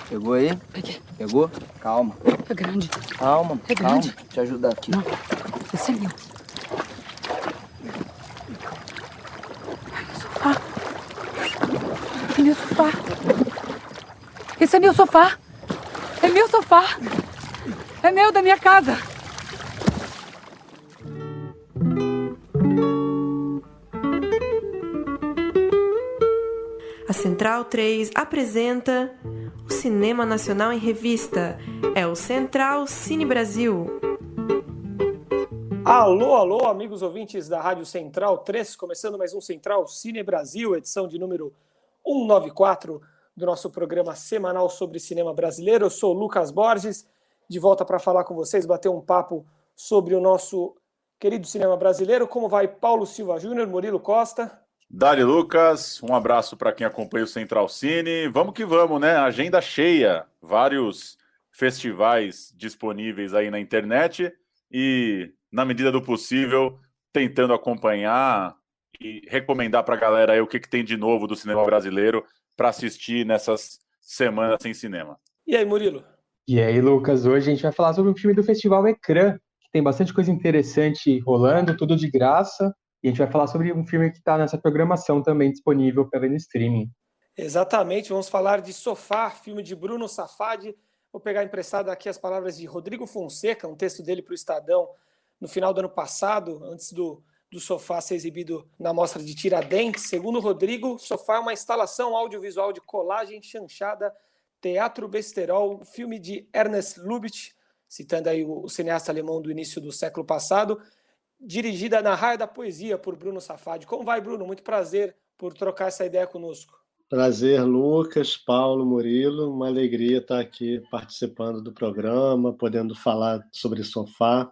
Pegou aí? Peguei. Pegou? Calma. É grande. Calma, É grande. calma. Te ajudar aqui. Não. Esse é meu. Ai, meu sofá. Esse é meu sofá. É meu sofá. É meu, da minha casa. A Central 3 apresenta o Cinema Nacional em Revista. É o Central Cine Brasil. Alô, alô, amigos ouvintes da Rádio Central 3, começando mais um Central Cine Brasil, edição de número 194 do nosso programa semanal sobre cinema brasileiro. Eu sou o Lucas Borges, de volta para falar com vocês, bater um papo sobre o nosso querido cinema brasileiro. Como vai Paulo Silva Júnior, Murilo Costa? Dali Lucas, um abraço para quem acompanha o Central Cine. Vamos que vamos, né? Agenda cheia, vários festivais disponíveis aí na internet e, na medida do possível, tentando acompanhar e recomendar para a galera aí o que tem de novo do cinema brasileiro para assistir nessas semanas sem cinema. E aí, Murilo? E aí, Lucas, hoje a gente vai falar sobre um filme do Festival Ecrã, que tem bastante coisa interessante rolando, tudo de graça. E a gente vai falar sobre um filme que está nessa programação também disponível para ver no streaming. Exatamente, vamos falar de Sofá, filme de Bruno Safadi. Vou pegar emprestado aqui as palavras de Rodrigo Fonseca, um texto dele para o Estadão no final do ano passado, antes do Sofá ser exibido na Mostra de Tiradentes. Segundo o Rodrigo, Sofá é uma instalação audiovisual de colagem, chanchada, teatro besterol, filme de Ernest Lubitsch, citando aí o cineasta alemão do início do século passado, dirigida na raia da poesia por Bruno Safadi. Como vai, Bruno? Muito prazer por trocar essa ideia conosco. Prazer, Lucas, Paulo, Murilo. Uma alegria estar aqui participando do programa, podendo falar sobre Sofá.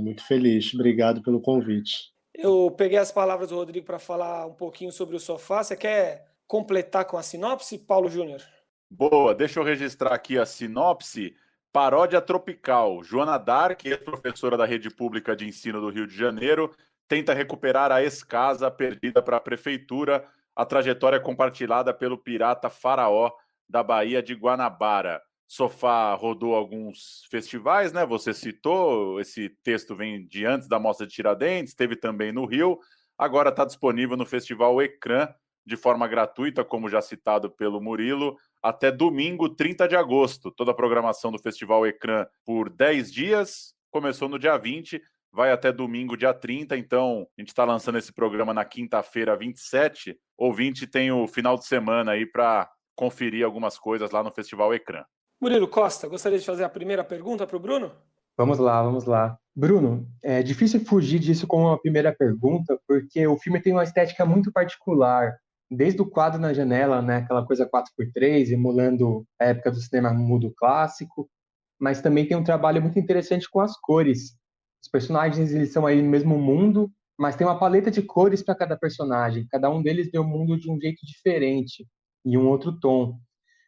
Muito feliz. Obrigado pelo convite. Eu peguei as palavras do Rodrigo para falar um pouquinho sobre o Sofá. Você quer completar com a sinopse, Paulo Júnior? Boa, deixa eu registrar aqui a sinopse. Paródia tropical. Joana Dark, ex-professora da Rede Pública de Ensino do Rio de Janeiro, tenta recuperar a ex-casa perdida para a prefeitura. A trajetória compartilhada pelo pirata Faraó da Baía de Guanabara. Sofá rodou alguns festivais, né? Você citou, esse texto vem de antes da Mostra de Tiradentes, teve também no Rio, agora está disponível no Festival Ecrã, de forma gratuita, como já citado pelo Murilo, até domingo, 30 de agosto. Toda a programação do Festival Ecrã por 10 dias, começou no dia 20, vai até domingo, dia 30, então a gente está lançando esse programa na quinta-feira, 27. Ouvinte tem o final de semana aí para conferir algumas coisas lá no Festival Ecrã. Murilo Costa, gostaria de fazer a primeira pergunta para o Bruno? Vamos lá, vamos lá. Bruno, é difícil fugir disso com uma primeira pergunta, porque o filme tem uma estética muito particular. Desde o quadro na janela, né, aquela coisa 4x3, emulando a época do cinema mudo clássico, mas também tem um trabalho muito interessante com as cores. Os personagens, eles são aí no mesmo mundo, mas tem uma paleta de cores para cada personagem. Cada um deles vê o mundo de um jeito diferente, e um outro tom.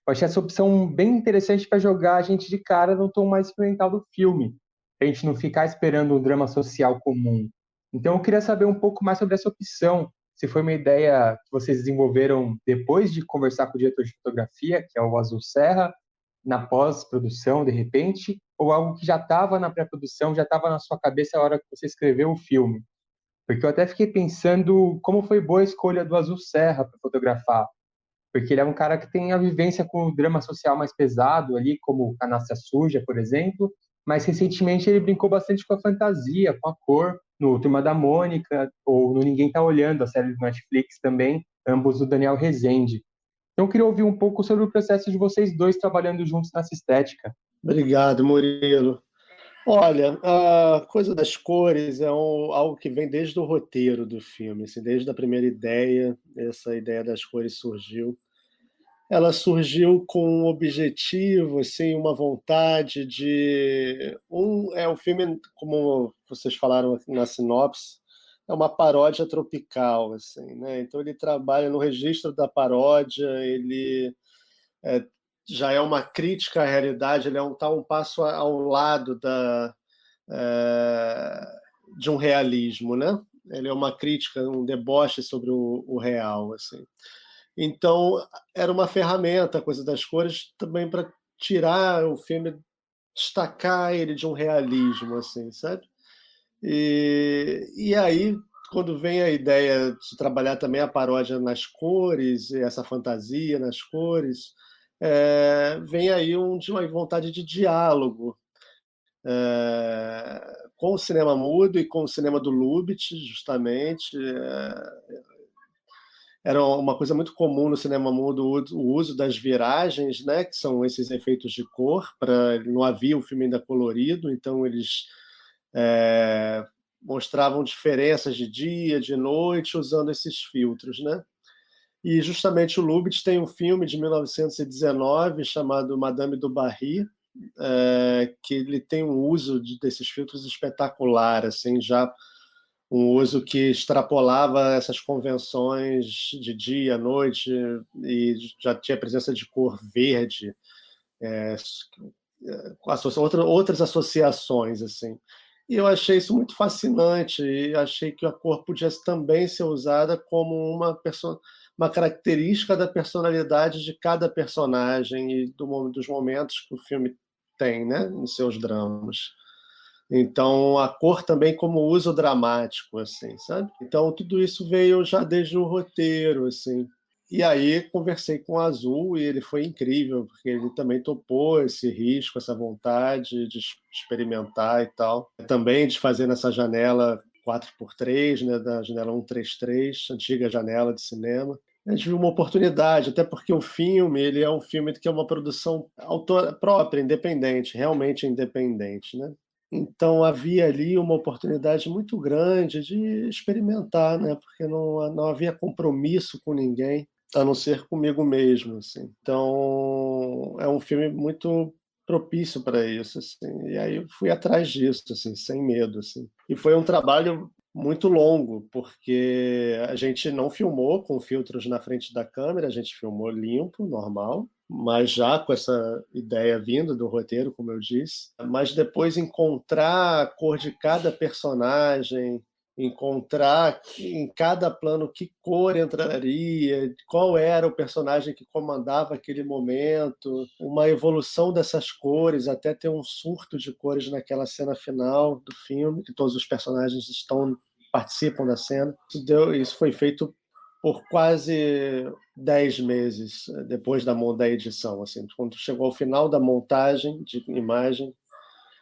Eu achei essa opção bem interessante para jogar a gente de cara no tom mais experimental do filme, para a gente não ficar esperando um drama social comum. Então eu queria saber um pouco mais sobre essa opção, se foi uma ideia que vocês desenvolveram depois de conversar com o diretor de fotografia, que é o Azul Serra, na pós-produção, de repente, ou algo que já estava na pré-produção, já estava na sua cabeça a hora que você escreveu o filme. Porque eu até fiquei pensando como foi boa a escolha do Azul Serra para fotografar, porque ele é um cara que tem a vivência com o drama social mais pesado ali, como Canastra Suja, por exemplo, mas recentemente ele brincou bastante com a fantasia, com a cor, no Turma da Mônica, ou no Ninguém Tá Olhando, a série do Netflix também, ambos do Daniel Rezende. Então eu queria ouvir um pouco sobre o processo de vocês dois trabalhando juntos nessa estética. Obrigado, Murilo. Olha, a coisa das cores é algo que vem desde o roteiro do filme, assim, desde a primeira ideia, essa ideia das cores surgiu. Ela surgiu com um objetivo, assim, uma vontade de... o filme, como vocês falaram aqui na sinopse, é uma paródia tropical, assim, né? Então ele trabalha no registro da paródia, ele é, já é uma crítica à realidade, ele tá um passo ao lado de um realismo, né? Ele é uma crítica, um deboche sobre o real, assim. Então, era uma ferramenta, a coisa das cores, também para tirar o filme, destacar ele de um realismo, assim, sabe? E aí, quando vem a ideia de trabalhar também a paródia nas cores, e essa fantasia nas cores, vem aí uma vontade de diálogo com o cinema mudo e com o cinema do Lubitsch, justamente. Era uma coisa muito comum no cinema mudo o uso das viragens, né, que são esses efeitos de cor. Não havia o filme ainda colorido, então eles mostravam diferenças de dia, de noite, usando esses filtros, né? E justamente o Lubitsch tem um filme de 1919 chamado Madame du Barry, que ele tem um uso desses filtros espetacular, assim, já um uso que extrapolava essas convenções de dia, noite, e já tinha presença de cor verde, outras associações, assim. E eu achei isso muito fascinante, e achei que a cor podia também ser usada como uma característica da personalidade de cada personagem e dos momentos que o filme tem, né, nos seus dramas. Então, a cor também como uso dramático, assim, sabe? Então, tudo isso veio já desde o roteiro, assim. E aí conversei com o Azul e ele foi incrível, porque ele também topou esse risco, essa vontade de experimentar e tal. Também de fazer nessa janela 4x3, né, da janela 133, antiga janela de cinema. A gente viu uma oportunidade, até porque o filme ele é um filme que é uma produção própria, independente, realmente independente, né? Então havia ali uma oportunidade muito grande de experimentar, né? Porque não havia compromisso com ninguém, a não ser comigo mesmo, assim. Então é um filme muito propício para isso, assim. E aí eu fui atrás disso, assim, sem medo, assim. E foi um trabalho muito longo, porque a gente não filmou com filtros na frente da câmera, a gente filmou limpo, normal, mas já com essa ideia vinda do roteiro, como eu disse. Mas depois encontrar a cor de cada personagem, encontrar em cada plano que cor entraria, qual era o personagem que comandava aquele momento, uma evolução dessas cores, até ter um surto de cores naquela cena final do filme, que todos os personagens participam da cena. Isso foi feito por quase 10 meses depois da edição. Assim, quando chegou ao final da montagem de imagem,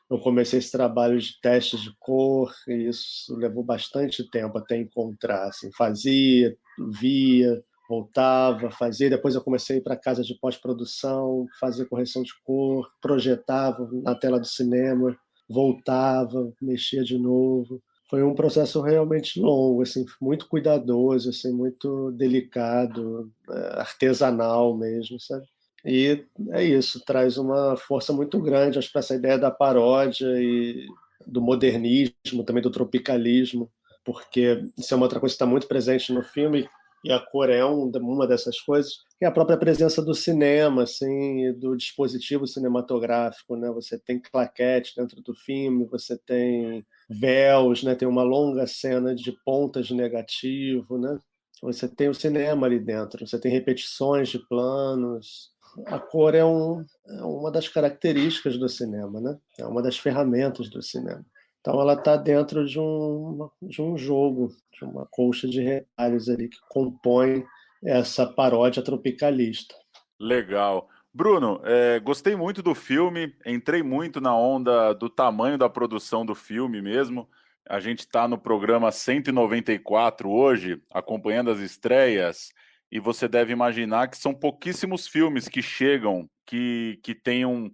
eu comecei esse trabalho de testes de cor, e isso levou bastante tempo até encontrar. Assim, fazia, via, voltava, fazia. Depois eu comecei a ir para casa de pós-produção, fazia correção de cor, projetava na tela do cinema, voltava, mexia de novo. Foi um processo realmente longo, assim, muito cuidadoso, assim, muito delicado, artesanal mesmo, sabe? E é isso, traz uma força muito grande, acho, para essa ideia da paródia e do modernismo, também do tropicalismo, porque isso é uma outra coisa que está muito presente no filme, e a cor é uma dessas coisas, que é a própria presença do cinema, assim, e do dispositivo cinematográfico, né? Você tem claquete dentro do filme, você tem véus, né? Tem uma longa cena de pontas de negativo, né? Você tem o cinema ali dentro, você tem repetições de planos. A cor é uma das características do cinema, né? É uma das ferramentas do cinema. Então ela está dentro de um jogo, de uma colcha de retalhos ali que compõe essa paródia tropicalista. Legal. Bruno, gostei muito do filme, entrei muito na onda do tamanho da produção do filme mesmo. A gente está no programa 194 hoje, acompanhando as estreias, e você deve imaginar que são pouquíssimos filmes que chegam, que têm um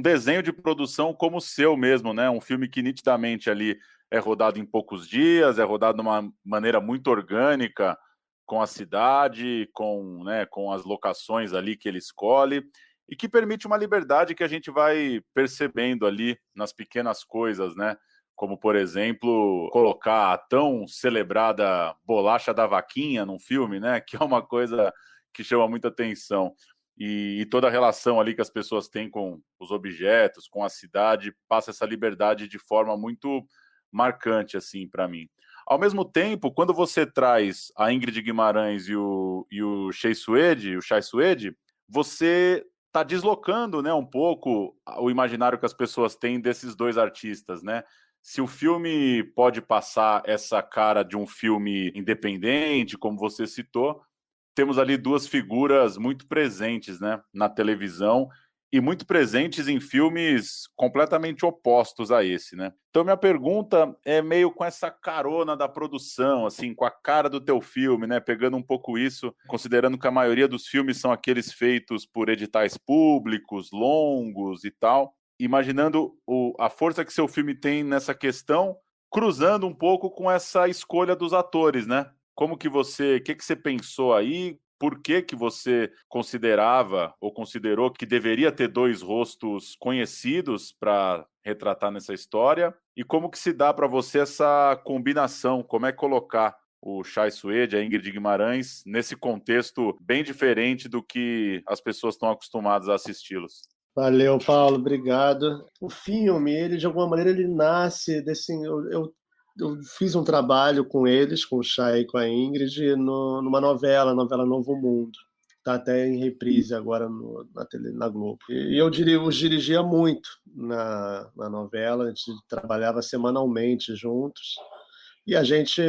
desenho de produção como o seu mesmo, né? Um filme que nitidamente ali é rodado em poucos dias, é rodado de uma maneira muito orgânica, com a cidade, com as locações ali que ele escolhe, e que permite uma liberdade que a gente vai percebendo ali nas pequenas coisas, né? Como, por exemplo, colocar a tão celebrada bolacha da vaquinha num filme, né? Que é uma coisa que chama muita atenção. E toda a relação ali que as pessoas têm com os objetos, com a cidade, passa essa liberdade de forma muito marcante, assim, para mim. Ao mesmo tempo, quando você traz a Ingrid Guimarães e o Chai Suede, você está deslocando, né, um pouco o imaginário que as pessoas têm desses dois artistas, né? Se o filme pode passar essa cara de um filme independente, como você citou, temos ali duas figuras muito presentes, né, na televisão e muito presentes em filmes completamente opostos a esse, né? Então minha pergunta é meio com essa carona da produção, assim, com a cara do teu filme, né? Pegando um pouco isso, considerando que a maioria dos filmes são aqueles feitos por editais públicos, longos e tal, imaginando a força que seu filme tem nessa questão, cruzando um pouco com essa escolha dos atores, né? Como que você, o que você pensou aí? Por que você considerava ou considerou que deveria ter dois rostos conhecidos para retratar nessa história? E como que se dá para você essa combinação? Como é colocar o Chai Suede, a Ingrid Guimarães, nesse contexto bem diferente do que as pessoas estão acostumadas a assisti-los? Valeu, Paulo, obrigado. O filme, ele de alguma maneira, ele nasce desse. Eu fiz um trabalho com eles, com o Chay e com a Ingrid, numa novela Novo Mundo. Está até em reprise agora na Globo. E eu os dirigia muito na novela, a gente trabalhava semanalmente juntos. E a gente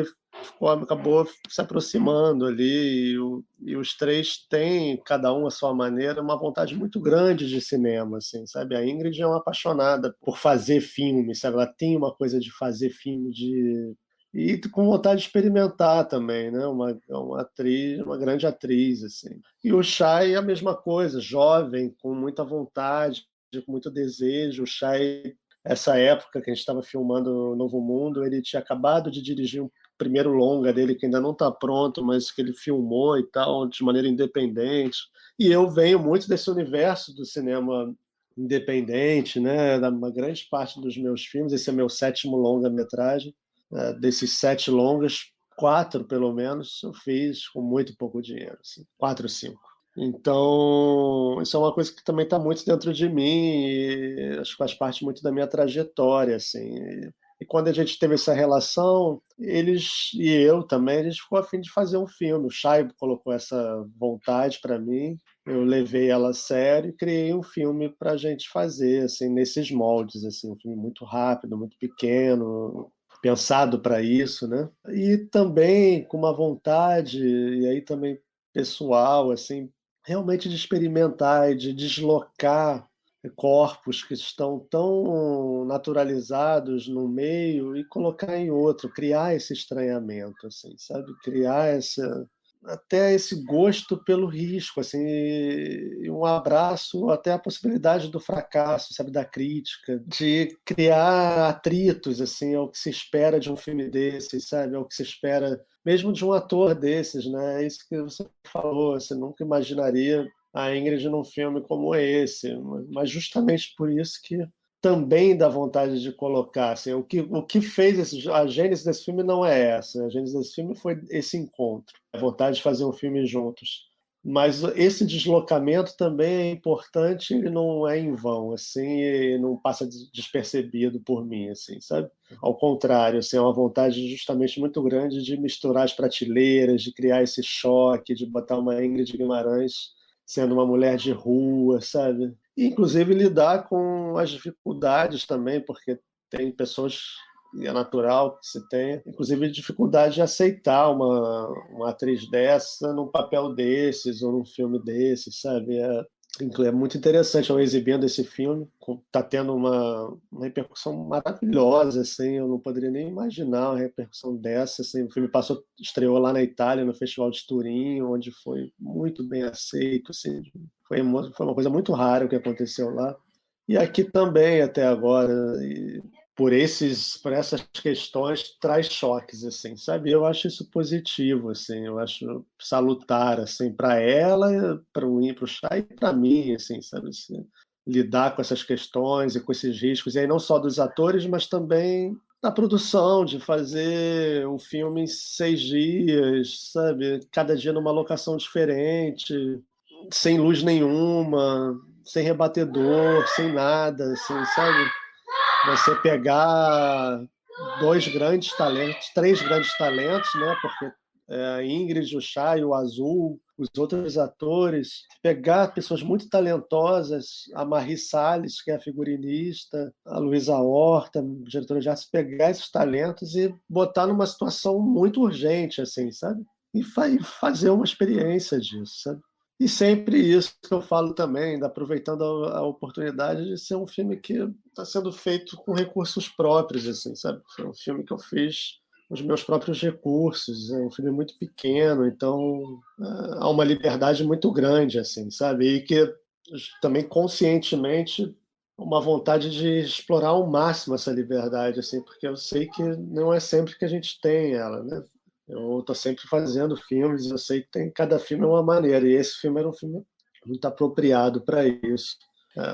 acabou se aproximando ali, e os três têm, cada um à sua maneira, uma vontade muito grande de cinema, assim, sabe? A Ingrid é uma apaixonada por fazer filme, sabe? Ela tem uma coisa de fazer filme, e com vontade de experimentar também, né? Uma atriz, uma grande atriz, assim. E o Chay é a mesma coisa, jovem, com muita vontade, com muito desejo. O Chay, essa época que a gente estava filmando o Novo Mundo, ele tinha acabado de dirigir um primeiro longa dele, que ainda não está pronto, mas que ele filmou e tal, de maneira independente. E eu venho muito desse universo do cinema independente, né? Uma grande parte dos meus filmes, esse é meu 7º longa-metragem, desses 7 longas, 4 pelo menos eu fiz com muito pouco dinheiro, assim, 4 ou 5. Então, isso é uma coisa que também está muito dentro de mim e acho que faz parte muito da minha trajetória, assim. E quando a gente teve essa relação, eles e eu também, a gente ficou a fim de fazer um filme. O Chay colocou essa vontade para mim, eu levei ela a sério e criei um filme para a gente fazer, assim, nesses moldes, assim, um filme muito rápido, muito pequeno, pensado para isso, né? E também com uma vontade, e aí também pessoal, assim, realmente de experimentar e de deslocar corpos que estão tão naturalizados no meio e colocar em outro, criar esse estranhamento, assim, sabe? Criar até esse gosto pelo risco, assim, e um abraço até a possibilidade do fracasso, sabe, da crítica, de criar atritos, assim, ao que se espera de um filme desses, sabe, ao que se espera mesmo de um ator desses, né? É isso que você falou, você nunca imaginaria a Ingrid num filme como esse, mas justamente por isso que também dá vontade de colocar, assim, o que fez a gênese desse filme não é essa, a gênese desse filme foi esse encontro, a vontade de fazer um filme juntos. Mas esse deslocamento também é importante, ele não é em vão, assim, e não passa despercebido por mim, assim, sabe? Ao contrário, assim, é uma vontade justamente muito grande de misturar as prateleiras, de criar esse choque, de botar uma Ingrid Guimarães sendo uma mulher de rua, sabe? E, inclusive, lidar com as dificuldades também, porque tem pessoas, e é natural que se tenha, inclusive, dificuldade de aceitar uma atriz dessa num papel desses ou num filme desses, sabe? É muito interessante eu exibindo esse filme, está tendo uma repercussão maravilhosa, assim, eu não poderia nem imaginar uma repercussão dessa, assim, o filme estreou lá na Itália, no Festival de Turim, onde foi muito bem aceito, assim, foi uma coisa muito rara o que aconteceu lá, e aqui também até agora, e por essas questões traz choques, assim, sabe? Eu acho isso positivo, assim, eu acho salutar, assim, para ela, para o Chay e para mim, assim, sabe? Assim, lidar com essas questões e com esses riscos, e aí não só dos atores, mas também da produção, de fazer um filme em 6 dias, sabe? Cada dia numa locação diferente, sem luz nenhuma, sem rebatedor, sem nada, assim, sabe? Você pegar dois grandes talentos, três grandes talentos, né? Porque a Ingrid, o Chay, o Azul, os outros atores, pegar pessoas muito talentosas, a Marie Salles, que é a figurinista, a Luísa Horta, diretora de arte, pegar esses talentos e botar numa situação muito urgente, assim, sabe? E fazer uma experiência disso, sabe? E sempre isso que eu falo também, aproveitando a oportunidade de ser um filme que está sendo feito com recursos próprios, assim, sabe? Foi um filme que eu fiz com os meus próprios recursos, é um filme muito pequeno, então há uma liberdade muito grande, assim, sabe? E que também conscientemente uma vontade de explorar ao máximo essa liberdade, assim, porque eu sei que não é sempre que a gente tem ela, né? Eu estou sempre fazendo filmes, eu sei que cada filme é uma maneira, e esse filme era um filme muito apropriado para isso.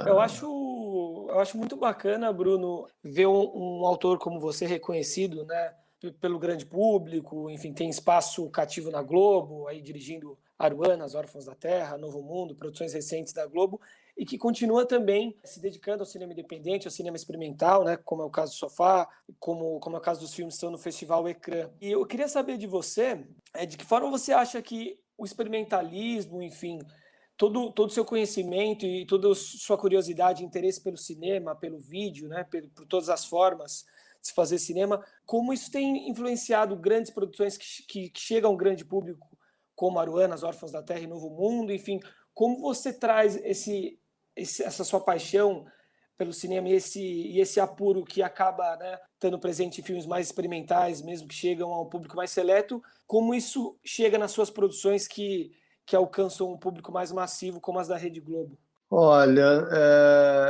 Eu acho muito bacana, Bruno, ver um autor como você reconhecido, né, pelo grande público, enfim, tem espaço cativo na Globo, aí dirigindo Aruana, As Órfãos da Terra, Novo Mundo, produções recentes da Globo, e que continua também se dedicando ao cinema independente, ao cinema experimental, né, como é o caso do Sofá, como é o caso dos filmes que estão no Festival Ecrã. E eu queria saber de você, de que forma você acha que o experimentalismo, enfim, todo o seu conhecimento e toda a sua curiosidade e interesse pelo cinema, pelo vídeo, né, por todas as formas de se fazer cinema, como isso tem influenciado grandes produções que chegam a um grande público, como Aruana, As Órfãos da Terra e Novo Mundo, enfim, como você traz essa sua paixão pelo cinema e esse apuro que acaba, né, estando presente em filmes mais experimentais, mesmo que chegam a um público mais seleto, como isso chega nas suas produções que alcançam um público mais massivo, como as da Rede Globo? Olha,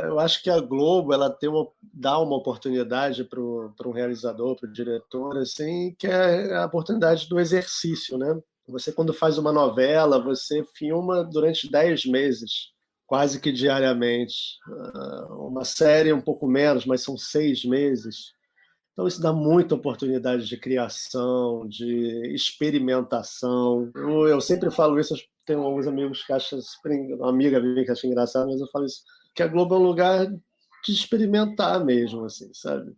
eu acho que a Globo ela dá uma oportunidade para um realizador, para o diretor, assim, que é a oportunidade do exercício, né? Você, quando faz uma novela, você filma durante 10 meses, quase que diariamente. Uma série um pouco menos, mas são 6 meses. Então, isso dá muita oportunidade de criação, de experimentação. Eu sempre falo isso, tenho alguns amigos que acham, uma amiga minha que acha engraçado, mas eu falo isso, que a Globo é um lugar de experimentar mesmo, assim, sabe?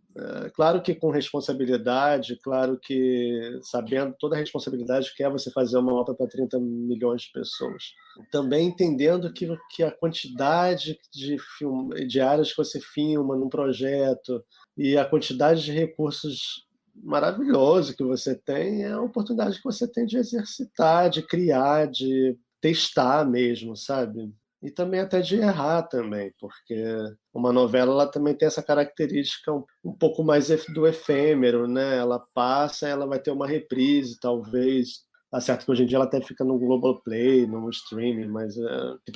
Claro que com responsabilidade, claro que sabendo toda a responsabilidade que é você fazer uma obra para 30 milhões de pessoas. Também entendendo que a quantidade de áreas que você filma num projeto, e a quantidade de recursos maravilhoso que você tem é a oportunidade que você tem de exercitar, de criar, de testar mesmo, sabe? E também até de errar também, porque uma novela ela também tem essa característica um pouco mais do efêmero, né? Ela passa, ela vai ter uma reprise, talvez. Tá certo que hoje em dia ela até fica no Globoplay, no streaming, mas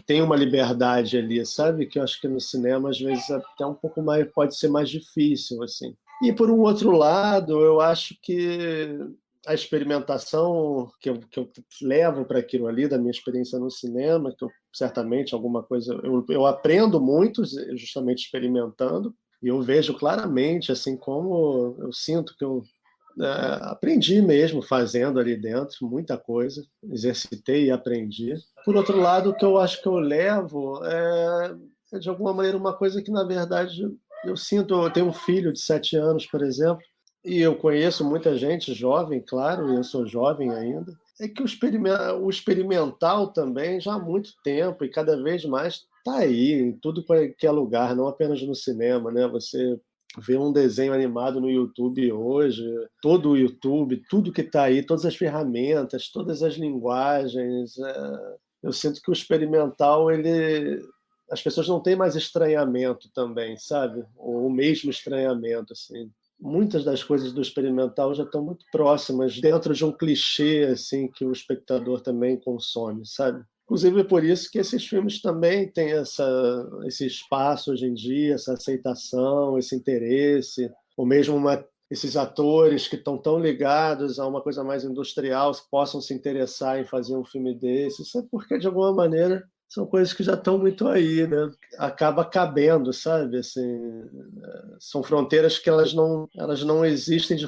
tem uma liberdade ali, sabe? Que eu acho que no cinema, às vezes, até um pouco mais, pode ser mais difícil, assim. E, por um outro lado, eu acho que a experimentação que eu levo para aquilo ali, da minha experiência no cinema, que eu certamente alguma coisa... Eu aprendo muito justamente experimentando, e eu vejo claramente, assim, como eu sinto que eu aprendi mesmo fazendo ali dentro muita coisa, exercitei e aprendi. Por outro lado, o que eu acho que eu levo é de alguma maneira uma coisa que na verdade eu sinto. Eu tenho um filho de 7 anos, por exemplo, e eu conheço muita gente jovem, claro, e eu sou jovem ainda. É que o experimental também já há muito tempo e cada vez mais está aí em tudo que é lugar, não apenas no cinema, né? Você ver um desenho animado no YouTube hoje, todo o YouTube, tudo que está aí, todas as ferramentas, todas as linguagens. Eu sinto que o experimental, as pessoas não têm mais estranhamento também, sabe? Ou o mesmo estranhamento, assim. Muitas das coisas do experimental já estão muito próximas, dentro de um clichê assim que o espectador também consome, sabe? Inclusive é por isso que esses filmes também têm esse espaço hoje em dia, essa aceitação, esse interesse, ou mesmo esses atores que estão tão ligados a uma coisa mais industrial possam se interessar em fazer um filme desse. Isso é porque, de alguma maneira, são coisas que já estão muito aí, né? Acaba cabendo, sabe? Assim, são fronteiras que elas não existem de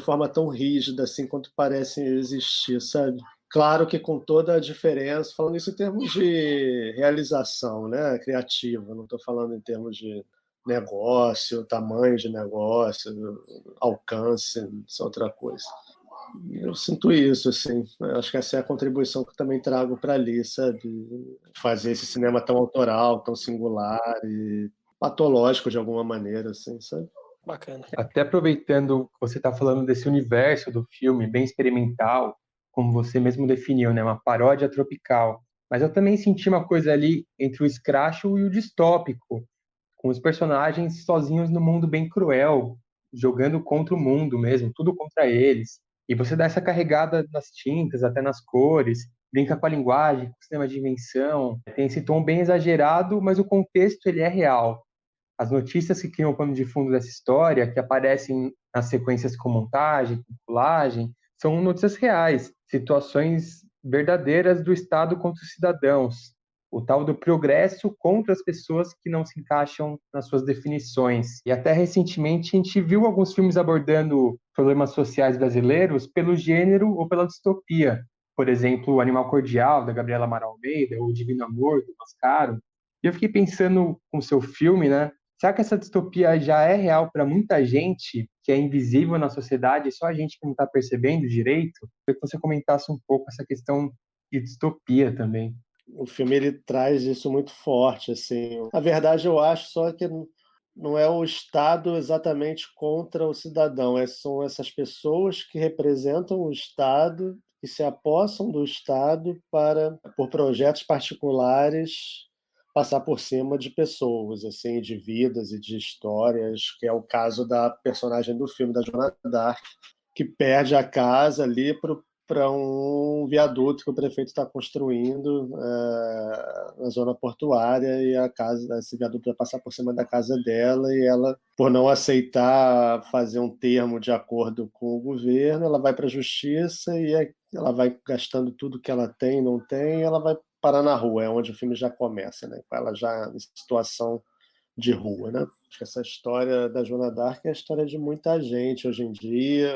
forma tão rígida assim quanto parecem existir, sabe? Claro que com toda a diferença, falando isso em termos de realização, né, criativa, não estou falando em termos de negócio, tamanho de negócio, alcance, isso é outra coisa. Eu sinto isso, assim. Eu acho que essa é a contribuição que eu também trago para ali, sabe? Fazer esse cinema tão autoral, tão singular e patológico de alguma maneira, assim, sabe? Bacana. Até aproveitando que você está falando desse universo do filme, bem experimental, como você mesmo definiu, né? Uma paródia tropical. Mas eu também senti uma coisa ali entre o escracho e o distópico, com os personagens sozinhos no mundo bem cruel, jogando contra o mundo mesmo, tudo contra eles. E você dá essa carregada nas tintas, até nas cores, brinca com a linguagem, com o sistema de invenção. Tem esse tom bem exagerado, mas o contexto ele é real. As notícias que criam o pano de fundo dessa história, que aparecem nas sequências com montagem, com colagem, são notícias reais, situações verdadeiras do Estado contra os cidadãos, o tal do progresso contra as pessoas que não se encaixam nas suas definições. E até recentemente a gente viu alguns filmes abordando problemas sociais brasileiros pelo gênero ou pela distopia. Por exemplo, O Animal Cordial, da Gabriela Amaral Almeida, ou O Divino Amor, do Mascaro. E eu fiquei pensando com o seu filme, né? Será que essa distopia já é real para muita gente que é invisível na sociedade, só a gente que não está percebendo direito? Eu queria que você comentasse um pouco essa questão de distopia também. O filme ele traz isso muito forte, assim. A verdade, eu acho só que não é o Estado exatamente contra o cidadão, são essas pessoas que representam o Estado, que se apossam do Estado para, por projetos particulares, passar por cima de pessoas, assim, de vidas e de histórias, que é o caso da personagem do filme, da Joana d'Arc, que perde a casa ali para um viaduto que o prefeito está construindo na zona portuária, e esse viaduto vai passar por cima da casa dela, e ela, por não aceitar fazer um termo de acordo com o governo, ela vai para a justiça e ela vai gastando tudo que ela tem, não tem, e ela vai parar na rua, é onde o filme já começa, né? Com ela já em situação de rua, né? Acho que essa história da Joana d'Arc é a história de muita gente hoje em dia,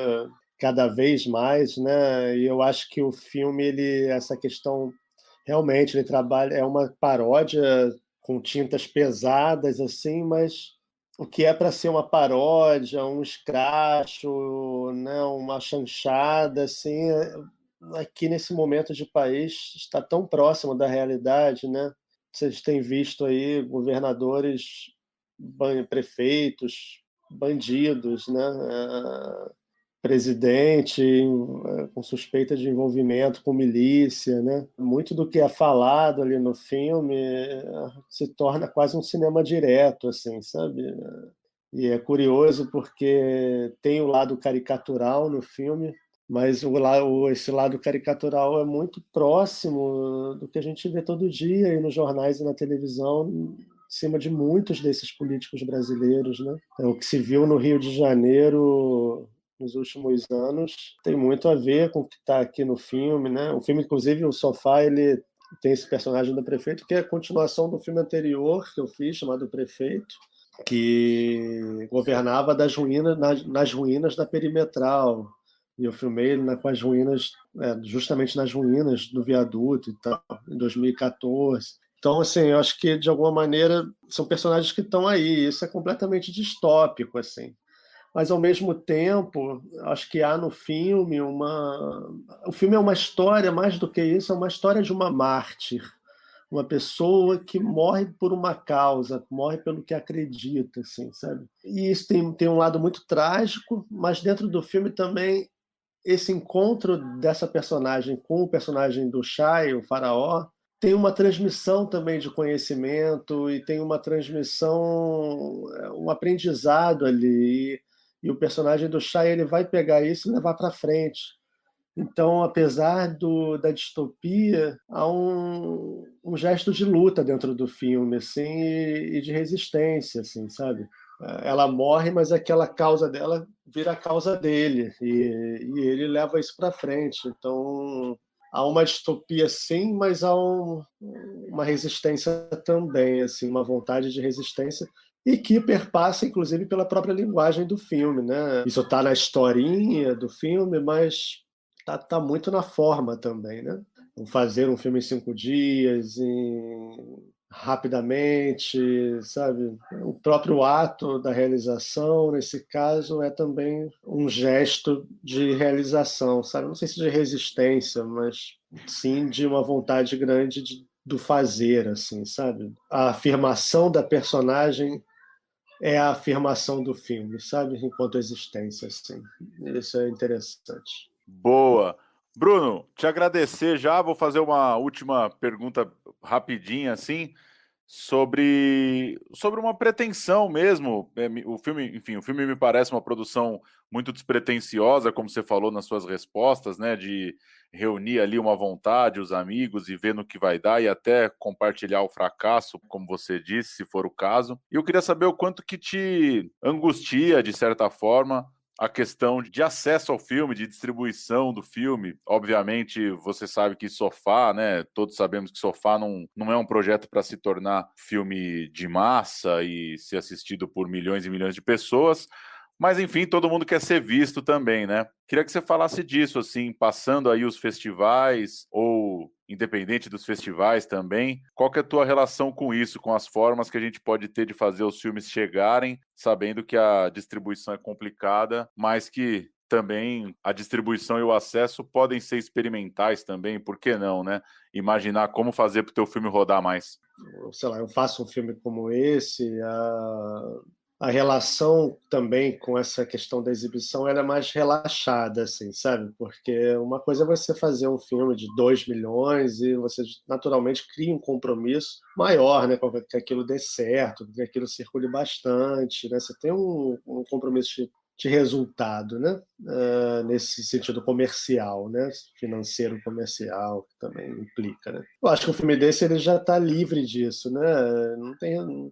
cada vez mais, né? E eu acho que o filme, essa questão, realmente, ele trabalha, é uma paródia com tintas pesadas, assim, mas o que é para ser uma paródia, um escracho, né? Uma chanchada, assim, aqui nesse momento de país está tão próximo da realidade, né? Vocês têm visto aí governadores, prefeitos, bandidos, né? Presidente com suspeita de envolvimento com milícia, né? Muito do que é falado ali no filme se torna quase um cinema direto, assim, sabe? E é curioso porque tem o lado caricatural no filme, mas esse lado caricatural é muito próximo do que a gente vê todo dia aí nos jornais e na televisão, em cima de muitos desses políticos brasileiros, né? O que se viu no Rio de Janeiro nos últimos anos tem muito a ver com o que está aqui no filme, né? O filme, inclusive, o Sofá, ele tem esse personagem do prefeito, que é a continuação do filme anterior que eu fiz, chamado O Prefeito, que governava nas ruínas da Perimetral. E eu filmei ele com as ruínas, justamente nas ruínas do viaduto e tal, em 2014. Então, assim, eu acho que, de alguma maneira, são personagens que estão aí. Isso é completamente distópico, assim. Mas, ao mesmo tempo, acho que há no filme O filme é uma história, mais do que isso, é uma história de uma mártir. Uma pessoa que morre por uma causa, morre pelo que acredita, assim, sabe? E isso tem um lado muito trágico, mas dentro do filme também esse encontro dessa personagem com o personagem do Shai, o faraó, tem uma transmissão também de conhecimento e tem uma transmissão, um aprendizado ali. E o personagem do Shai, ele vai pegar isso e levar para frente. Então, apesar da distopia, há um gesto de luta dentro do filme, assim, e de resistência, assim, sabe? Ela morre, mas aquela causa dela vira a causa dele, e ele leva isso para frente. Então, há uma distopia, sim, mas há uma resistência também, assim, uma vontade de resistência, e que perpassa, inclusive, pela própria linguagem do filme, né? Isso está na historinha do filme, mas tá muito na forma também, né? Fazer um filme em 5 dias, em rapidamente, sabe? O próprio ato da realização, nesse caso, é também um gesto de realização, sabe? Não sei se de resistência, mas sim de uma vontade grande do fazer, assim, sabe? A afirmação da personagem é a afirmação do filme, sabe? Enquanto existência, assim. Isso é interessante. Boa. Bruno, te agradecer já. Vou fazer uma última pergunta rapidinha, assim, sobre uma pretensão mesmo. O filme, enfim, o filme me parece uma produção muito despretensiosa, como você falou nas suas respostas, né? De reunir ali uma vontade, os amigos, e ver no que vai dar, e até compartilhar o fracasso, como você disse, se for o caso. E eu queria saber o quanto que te angustia, de certa forma, a questão de acesso ao filme, de distribuição do filme. Obviamente, você sabe que Sofá, né? Todos sabemos que Sofá não é um projeto para se tornar filme de massa e ser assistido por milhões e milhões de pessoas. Mas, enfim, todo mundo quer ser visto também, né? Queria que você falasse disso, assim, passando aí os festivais, ou independente dos festivais também. Qual que é a tua relação com isso, com as formas que a gente pode ter de fazer os filmes chegarem, sabendo que a distribuição é complicada, mas que também a distribuição e o acesso podem ser experimentais também, por que não, né? Imaginar como fazer para o teu filme rodar mais. Sei lá, eu faço um filme como esse, a relação também com essa questão da exibição ela é mais relaxada, assim, sabe? Porque uma coisa é você fazer um filme de 2 milhões e você naturalmente cria um compromisso maior, né? Com que aquilo dê certo, que aquilo circule bastante, né? Você tem um compromisso de resultado, né? Nesse sentido comercial, né? Financeiro comercial, que também implica, né? Eu acho que um filme desse ele já está livre disso, né? Não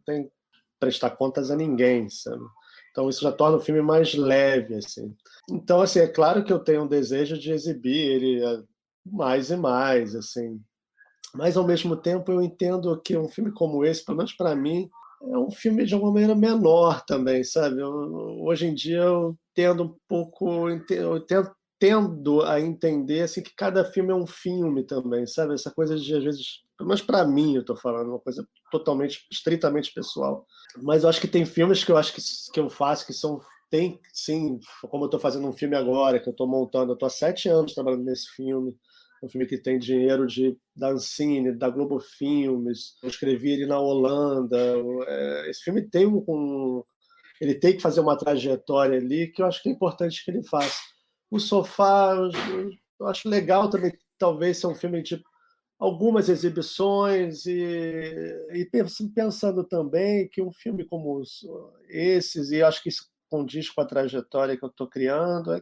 tem prestar contas a ninguém, sabe? Então isso já torna o filme mais leve, assim. Então, assim, é claro que eu tenho um desejo de exibir ele mais e mais, assim. Mas ao mesmo tempo eu entendo que um filme como esse, pelo menos para mim, é um filme de uma maneira menor também, sabe? Hoje em dia eu tendo um pouco, tendo a entender assim que cada filme é um filme também, sabe? Essa coisa de às vezes, pelo menos para mim, eu estou falando uma coisa totalmente, estritamente pessoal. Mas eu acho que tem filmes que eu acho que eu faço que são tem sim, como eu estou fazendo um filme agora que eu estou montando, eu estou há 7 anos trabalhando nesse filme. Um filme que tem dinheiro da Ancine, da Globo Filmes. Eu escrevi ele na Holanda. Esse filme ele tem que fazer uma trajetória ali que eu acho que é importante que ele faça. O Sofá, eu acho legal também, talvez ser um filme de algumas exibições e pensando também que um filme como esses, e acho que isso condiz com a trajetória que eu estou criando,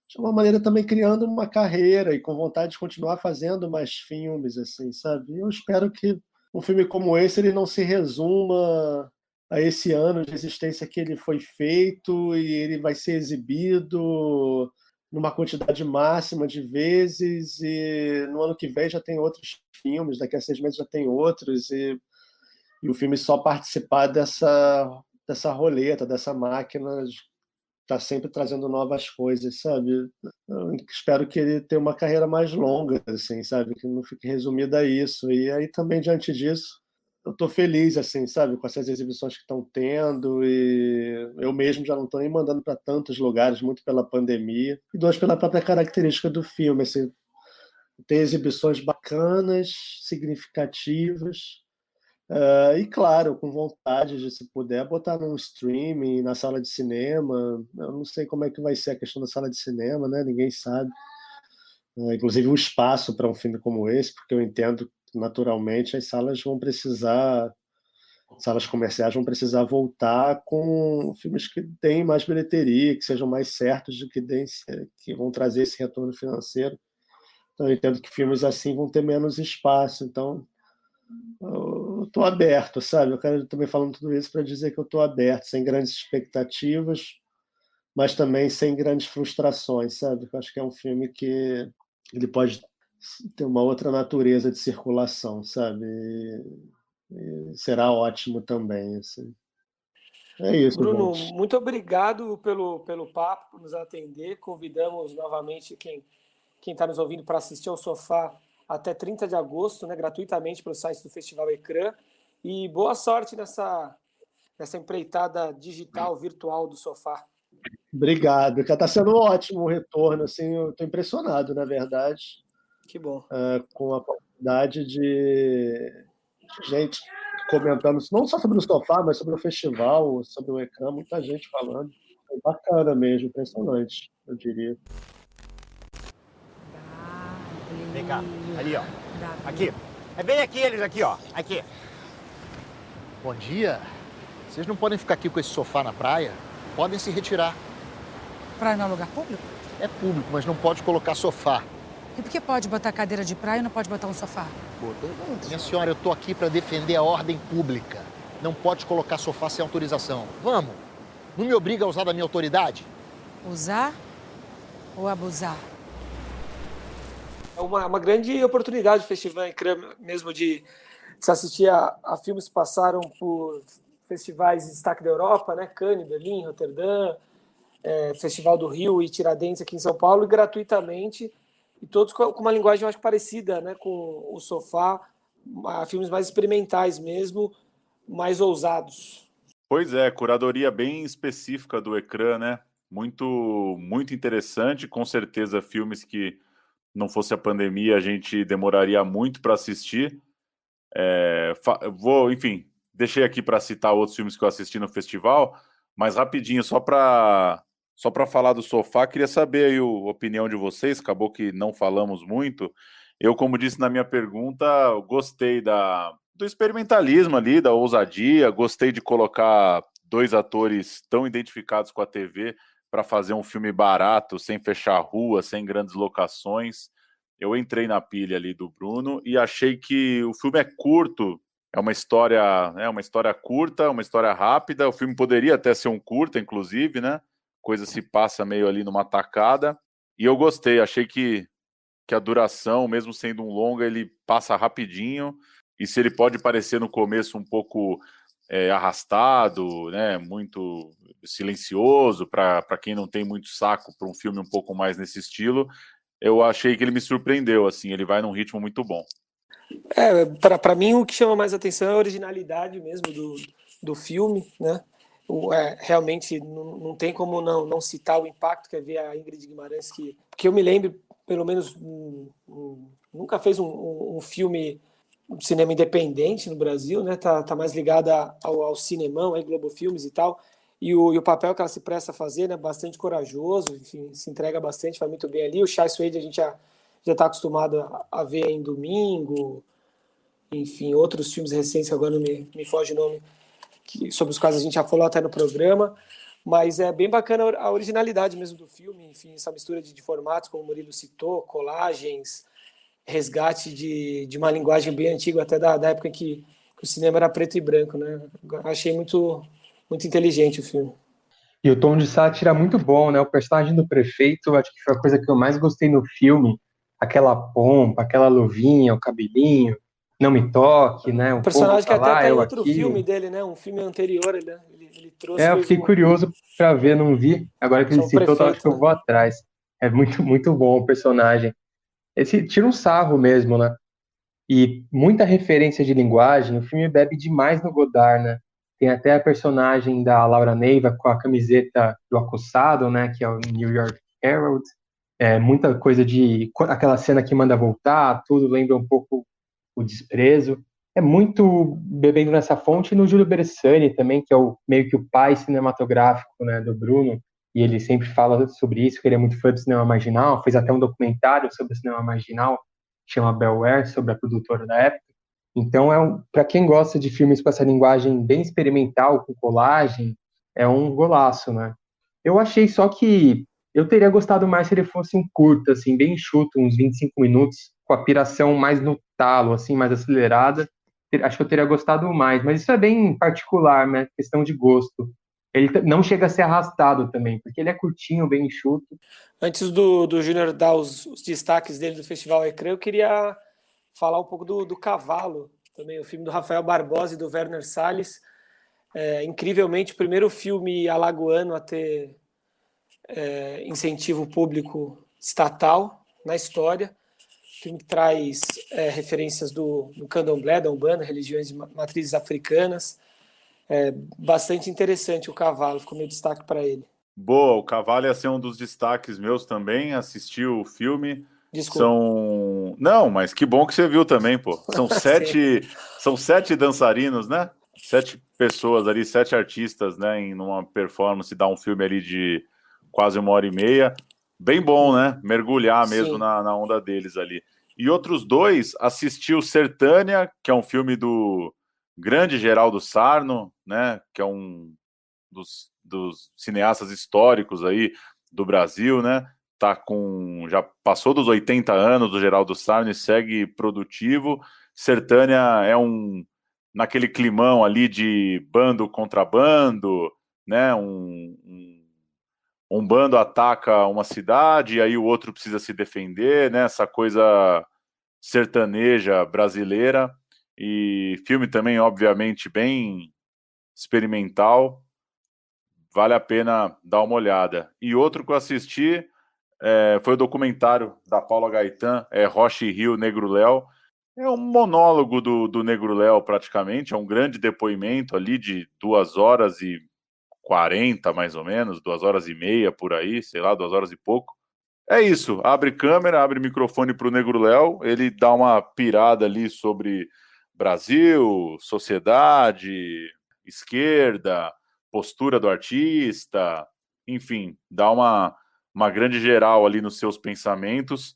de uma maneira também criando uma carreira e com vontade de continuar fazendo mais filmes, assim, sabe? Eu espero que um filme como esse ele não se resuma a esse ano de existência que ele foi feito e ele vai ser exibido numa quantidade máxima de vezes e no ano que vem já tem outros filmes, daqui a 6 meses já tem outros e o filme só participar dessa roleta, dessa máquina tá sempre trazendo novas coisas, sabe? Eu espero que ele tenha uma carreira mais longa, assim, sabe? Que não fique resumida a isso. E aí também, diante disso, eu tô feliz, assim, sabe? Com essas exibições que estão tendo e eu mesmo já não tô nem mandando para tantos lugares, muito pela pandemia. E dois, pela própria característica do filme, assim. Tem exibições bacanas, significativas, e claro, com vontade de, se puder, botar num streaming, na sala de cinema. Eu não sei como é que vai ser a questão da sala de cinema, né? Ninguém sabe. Inclusive o espaço para um filme como esse, porque eu entendo que naturalmente as salas comerciais vão precisar voltar com filmes que deem mais bilheteria, que sejam mais certos de que vão trazer esse retorno financeiro. Então eu entendo que filmes assim vão ter menos espaço. Então eu estou aberto, sabe? Eu quero também falando tudo isso para dizer que eu estou aberto, sem grandes expectativas, mas também sem grandes frustrações, sabe? Eu acho que é um filme que ele pode ter uma outra natureza de circulação, sabe? E será ótimo também, assim. É isso, Bruno, gente. muito obrigado pelo papo, por nos atender. Convidamos novamente quem está nos ouvindo para assistir ao Sofá até 30 de agosto, né, gratuitamente pelo site do Festival Ecrã. e boa sorte nessa empreitada digital, virtual do Sofá. Obrigado, está sendo ótimo o retorno, assim, eu estou impressionado, na verdade, Que bom. com a quantidade de gente comentando, não só sobre o Sofá, mas sobre o festival, sobre o Ecrã, muita gente falando. É bacana mesmo, impressionante, eu diria. Vem cá, ali, ó. Aqui. É bem aqui, eles aqui, ó. Aqui. Bom dia. Vocês não podem ficar aqui com esse sofá na praia? Podem se retirar. Praia não é um lugar público? É público, mas não pode colocar sofá. E por que pode botar cadeira de praia e não pode botar um sofá? Minha senhora, eu tô aqui para defender a ordem pública. Não pode colocar sofá sem autorização. Vamos. Não me obriga a usar da minha autoridade? Usar ou abusar? É uma grande oportunidade do Festival Ecrã mesmo de se assistir a filmes que passaram por festivais de destaque da Europa, né? Cannes, Berlim, Roterdã, Festival do Rio e Tiradentes aqui em São Paulo, e gratuitamente, e todos com uma linguagem, eu acho, parecida, né? Com o Sofá, filmes mais experimentais mesmo, mais ousados. Pois é, curadoria bem específica do Ecrã, né? Muito, muito interessante, com certeza filmes que não fosse a pandemia a gente demoraria muito para assistir. Enfim, deixei aqui para citar outros filmes que eu assisti no festival, mas rapidinho, só para falar do Sofá, queria saber aí a opinião de vocês, acabou que não falamos muito. Eu, como disse na minha pergunta, gostei do experimentalismo ali, da ousadia, gostei de colocar 2 atores tão identificados com a TV para fazer um filme barato, sem fechar a rua, sem grandes locações. Eu entrei na pilha ali do Bruno e achei que o filme é curto, é uma história curta, uma história rápida. O filme poderia até ser um curta, inclusive, né? Coisa se passa meio ali numa tacada. E eu gostei, achei que a duração, mesmo sendo um longa, ele passa rapidinho. E se ele pode parecer no começo um pouco arrastado, né? Muito silencioso, para quem não tem muito saco para um filme um pouco mais nesse estilo, eu achei que ele me surpreendeu, assim, ele vai num ritmo muito bom. Para mim, o que chama mais atenção é a originalidade mesmo do filme, né? Realmente não tem como não citar o impacto que é ver a Ingrid Guimarães, que eu me lembro, pelo menos, nunca fez um filme de cinema independente no Brasil, né? Tá mais ligada ao cinemão, aí Globo Filmes e tal, e o papel que ela se presta a fazer, né? Bastante corajoso, enfim, se entrega bastante, vai muito bem ali. O Chai Suede a gente já está acostumado a ver em Domingo, enfim, outros filmes recentes que agora não me foge o nome, sobre os quais a gente já falou até no programa, mas é bem bacana a originalidade mesmo do filme, enfim, essa mistura de formatos, como o Murilo citou, colagens, resgate de uma linguagem bem antiga, até da época em que o cinema era preto e branco, né? Achei muito, muito inteligente o filme. E o tom de sátira é muito bom, né? O personagem do prefeito, acho que foi a coisa que eu mais gostei no filme. Aquela pompa, aquela luvinha, o cabelinho, não me toque, né? O personagem que até tá em outro aqui. filme dele, né? Um filme anterior, ele trouxe... Eu fiquei curioso para ver, não vi. Agora que ele citou, acho que eu vou atrás. É muito, muito bom o personagem. Esse tira um sarro mesmo, né? E muita referência de linguagem. O filme bebe demais no Godard, né? Tem até a personagem da Laura Neiva com a camiseta do Acossado, né? Que é o New York Herald. Muita coisa aquela cena que manda voltar, tudo lembra um pouco o Desprezo. É muito bebendo nessa fonte. E no Júlio Bersani também, que é meio que o pai cinematográfico, né, do Bruno. E ele sempre fala sobre isso, que ele é muito fã do cinema marginal. Fez até um documentário sobre o cinema marginal, que chama Belware, sobre a produtora da época. Então, para quem gosta de filmes com essa linguagem bem experimental, com colagem, é um golaço, né? Eu achei só que eu teria gostado mais se ele fosse um curto, assim, bem enxuto, uns 25 minutos, com a piração mais no talo, assim, mais acelerada. Acho que eu teria gostado mais, mas isso é bem particular, né? Questão de gosto. Ele não chega a ser arrastado também, porque ele é curtinho, bem enxuto. Antes do Júnior dar os destaques dele do Festival Ecrã, eu queria falar um pouco do Cavalo, também o filme do Rafael Barbosa e do Werner Salles. Incrivelmente, o primeiro filme alagoano a ter incentivo público estatal na história. filme que traz referências do candomblé, da Umbanda, religiões de matrizes africanas. Bastante interessante o Cavalo, ficou meu destaque para ele. Boa, o Cavalo ia ser um dos destaques meus também, assisti o filme. Desculpa. Não, mas que bom que você viu também, pô. São 7 dançarinos, né? 7 pessoas ali, 7 artistas, né? Em uma performance, dá um filme ali de quase 1h30. Bem bom, né? Mergulhar mesmo na onda deles ali. E outros 2, assisti o Sertânia, que é um filme do grande Geraldo Sarno, né? Que é um dos cineastas históricos aí do Brasil, né? Já passou dos 80 anos do Geraldo Sarno e segue produtivo. Sertânia é naquele climão ali de bando contra bando, né? Um bando ataca uma cidade, aí o outro precisa se defender, né? Essa coisa sertaneja brasileira. E filme também, obviamente, bem experimental. Vale a pena dar uma olhada. E outro que eu assisti foi o documentário da Paula Gaetan, Rocha e Rio, Negro Léo. É um monólogo do Negro Léo, praticamente. É um grande depoimento ali de 2h40, mais ou menos, 2h30, por aí, sei lá, 2 horas e pouco. É isso, abre câmera, abre microfone para o Negro Léo, ele dá uma pirada ali sobre Brasil, sociedade, esquerda, postura do artista, enfim, dá uma grande geral ali nos seus pensamentos.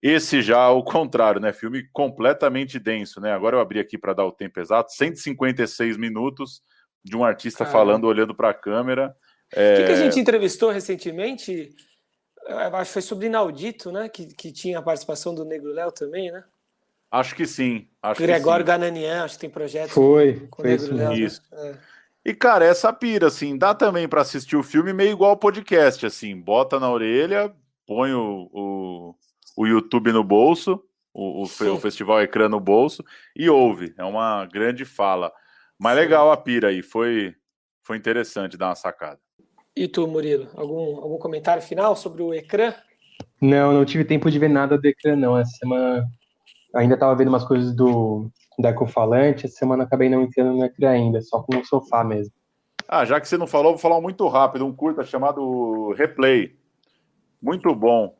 Esse já ao contrário, né? Filme completamente denso, né? Agora eu abri aqui para dar o tempo exato, 156 minutos de um artista falando, olhando para a câmera. O que a gente entrevistou recentemente? Eu acho que foi sobre Inaudito, né? Que tinha a participação do Negro Léo também, né? Acho que sim. Gregório Gananian, acho que tem projeto com o Negro Léo. Isso. Né? E, cara, essa pira, assim, dá também para assistir o filme meio igual ao podcast, assim, bota na orelha, põe o YouTube no bolso, o Festival Ecrã no bolso e ouve. É uma grande fala. Mas legal a pira aí, foi interessante dar uma sacada. E tu, Murilo, algum comentário final sobre o Ecrã? Não tive tempo de ver nada do Ecrã, não. Essa semana ainda estava vendo umas coisas da Ecofalante, essa semana acabei não entrando no Ecrã ainda, só com o sofá mesmo. Já que você não falou, vou falar muito rápido, um curta chamado Replay. Muito bom.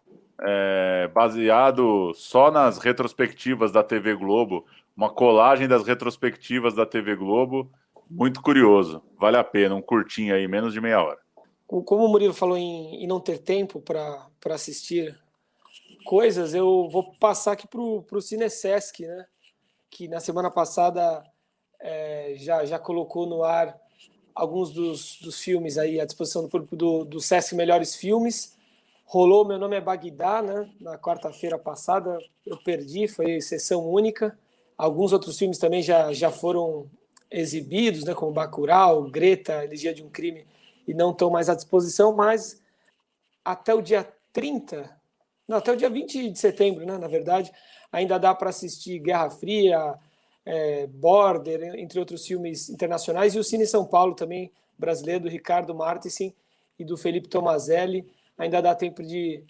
Baseado só nas retrospectivas da TV Globo, uma colagem das retrospectivas da TV Globo, muito curioso, vale a pena, um curtinho aí, menos de meia hora. Como o Murilo falou em não ter tempo para assistir coisas, eu vou passar aqui para o Cinesesc, né? Que na semana passada já colocou no ar alguns dos filmes aí à disposição do público do Sesc Melhores Filmes. Rolou Meu Nome é Bagdá, né? Na quarta-feira passada, eu perdi, foi sessão única. Alguns outros filmes também já foram exibidos, né? Como Bacurau, Greta, Elegia de um Crime, e não estão mais à disposição, mas até o dia 20 de setembro, né, na verdade, ainda dá para assistir Guerra Fria, Border, entre outros filmes internacionais, e o Cine São Paulo também, brasileiro, do Ricardo Martensen e do Felipe Tomazelli. Ainda dá tempo de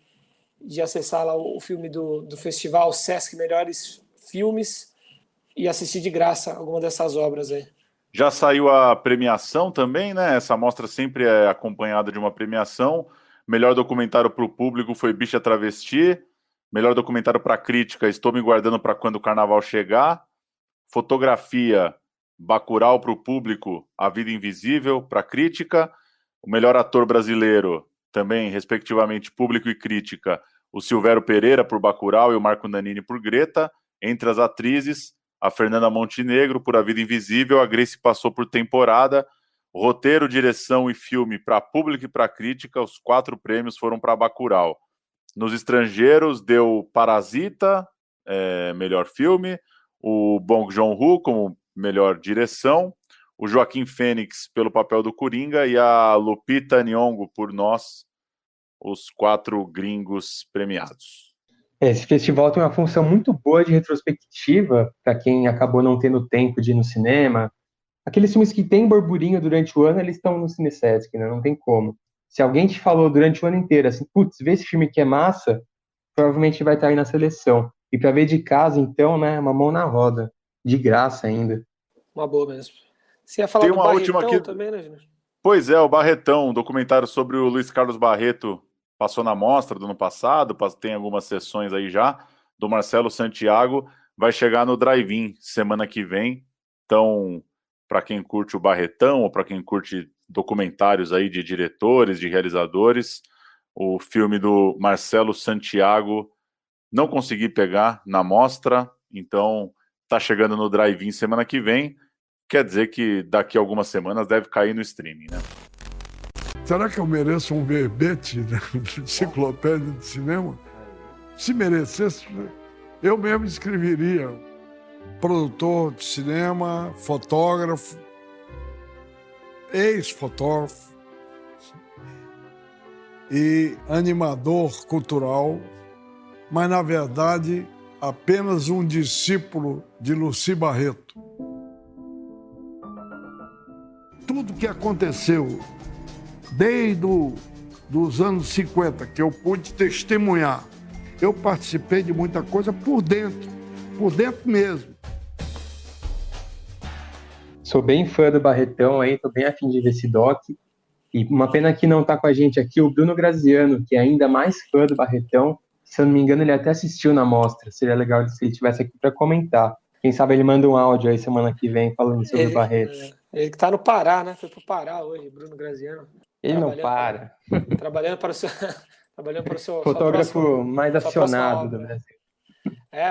acessar lá o filme do Festival Sesc Melhores Filmes e assistir de graça alguma dessas obras aí. Já saiu a premiação também, né? Essa mostra sempre é acompanhada de uma premiação. Melhor documentário para o público foi Bicha Travesti. Melhor documentário para a crítica, Estou Me Guardando para Quando o Carnaval Chegar. Fotografia, Bacurau para o público, A Vida Invisível para a crítica. O melhor ator brasileiro, também, respectivamente, público e crítica, o Silvério Pereira por Bacurau e o Marco Nanini por Greta. Entre as atrizes, a Fernanda Montenegro por A Vida Invisível, a Grace Passou por Temporada. Roteiro, direção e filme para público e para crítica, os 4 prêmios foram para Bacurau. Nos estrangeiros, deu Parasita, melhor filme, o Bong Joon-ho como melhor direção, o Joaquim Fênix pelo papel do Coringa e a Lupita Nyong'o por Nós, os 4 gringos premiados. Esse festival tem uma função muito boa de retrospectiva para quem acabou não tendo tempo de ir no cinema. Aqueles filmes que tem burburinho durante o ano, eles estão no Cinesesc, né? Não tem como. Se alguém te falou durante o ano inteiro assim, putz, vê esse filme que é massa, provavelmente vai estar aí na seleção. E para ver de casa, então, né, uma mão na roda, de graça ainda. Uma boa mesmo. Você ia falar Tem do uma última Barretão aqui. também, né, Júnior? Pois é, o Barretão, um documentário sobre o Luiz Carlos Barreto, passou na mostra do ano passado, tem algumas sessões aí já, do Marcelo Santiago, vai chegar no Drive-In semana que vem. Então, para quem curte o Barretão, ou para quem curte documentários aí de diretores, de realizadores, o filme do Marcelo Santiago, não consegui pegar na mostra, então tá chegando no Drive-In semana que vem, quer dizer que daqui a algumas semanas deve cair no streaming, né? Será que eu mereço um verbete de enciclopédia de cinema? Se merecesse, eu mesmo escreveria. Produtor de cinema, fotógrafo, ex-fotógrafo e animador cultural, mas, na verdade, apenas um discípulo de Lucy Barreto. Tudo que aconteceu desde os anos 50, que eu pude testemunhar, eu participei de muita coisa por dentro mesmo. Sou bem fã do Barretão aí, tô bem afim de ver esse doc. E uma pena que não tá com a gente aqui o Bruno Graziano, que é ainda mais fã do Barretão. Se eu não me engano, ele até assistiu na mostra. Seria legal se ele estivesse aqui para comentar. Quem sabe ele manda um áudio aí semana que vem falando sobre o Barreto. Ele que tá no Pará, né? Foi pro Pará hoje, Bruno Graziano. Ele não para. Trabalhando para o seu fotógrafo mais acionado do Brasil.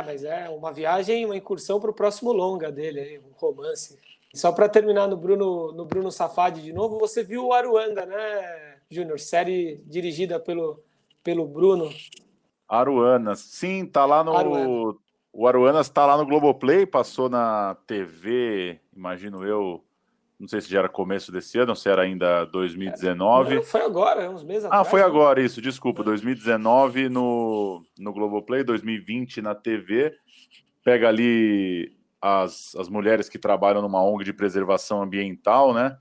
Mas é uma viagem, uma incursão para o próximo longa dele, aí, um romance. Só para terminar no Bruno Safadi de novo, você viu o Aruanda, né, Júnior? Série dirigida pelo Bruno. Aruanas, sim, tá lá no... O Aruanas tá lá no Globoplay, passou na TV, imagino eu, não sei se já era começo desse ano, ou se era ainda 2019. Não, foi agora, uns meses atrás. Foi agora, isso, desculpa, 2019 no Globoplay, 2020 na TV, pega ali as mulheres que trabalham numa ONG de preservação ambiental, né,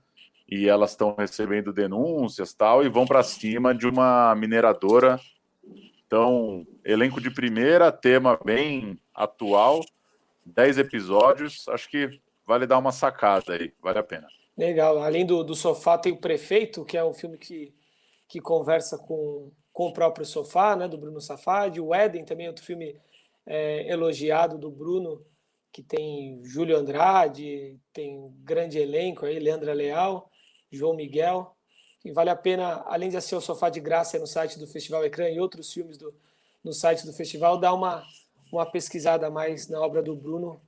e elas estão recebendo denúncias tal, e vão para cima de uma mineradora. Então, elenco de primeira, tema bem atual, 10 episódios, acho que vale dar uma sacada aí, vale a pena. Legal, além do Sofá tem o Prefeito, que é um filme que conversa com o próprio Sofá, né, do Bruno Safadi. O Éden também é outro filme elogiado do Bruno, que tem Júlio Andrade, tem um grande elenco aí, Leandra Leal, João Miguel. E vale a pena, além de assistir o Sofá de graça no site do Festival Ecrã e outros filmes no site do festival, dar uma pesquisada a mais na obra do Bruno,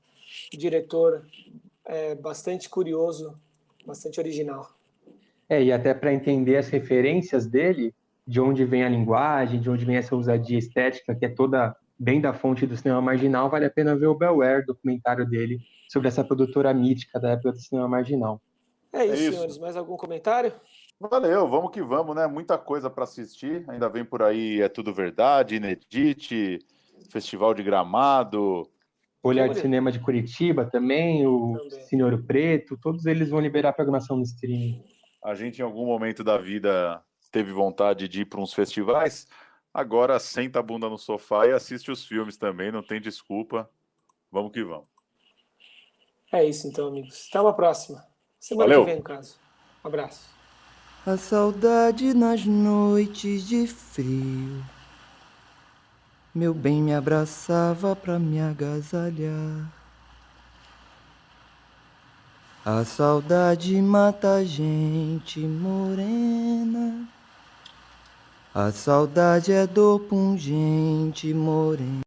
o diretor bastante curioso, bastante original. E até para entender as referências dele, de onde vem a linguagem, de onde vem essa ousadia estética, que é toda bem da fonte do cinema marginal, vale a pena ver o Bel Air, documentário dele, sobre essa produtora mítica da época do cinema marginal. É isso, senhores. Mais algum comentário? Valeu, vamos que vamos, né? Muita coisa para assistir. Ainda vem por aí É Tudo Verdade, Inedite, Festival de Gramado. Olhar de Cinema de Curitiba também, o Cine Ouro Preto, todos eles vão liberar a programação no streaming. A gente, em algum momento da vida, teve vontade de ir para uns festivais. Agora, senta a bunda no sofá e assiste os filmes também, não tem desculpa. Vamos que vamos. É isso então, amigos. Até uma próxima. Semana Valeu. que vem, no caso. Um abraço. A saudade nas noites de frio, meu bem me abraçava pra me agasalhar. A saudade mata a gente morena, a saudade é dor pungente morena.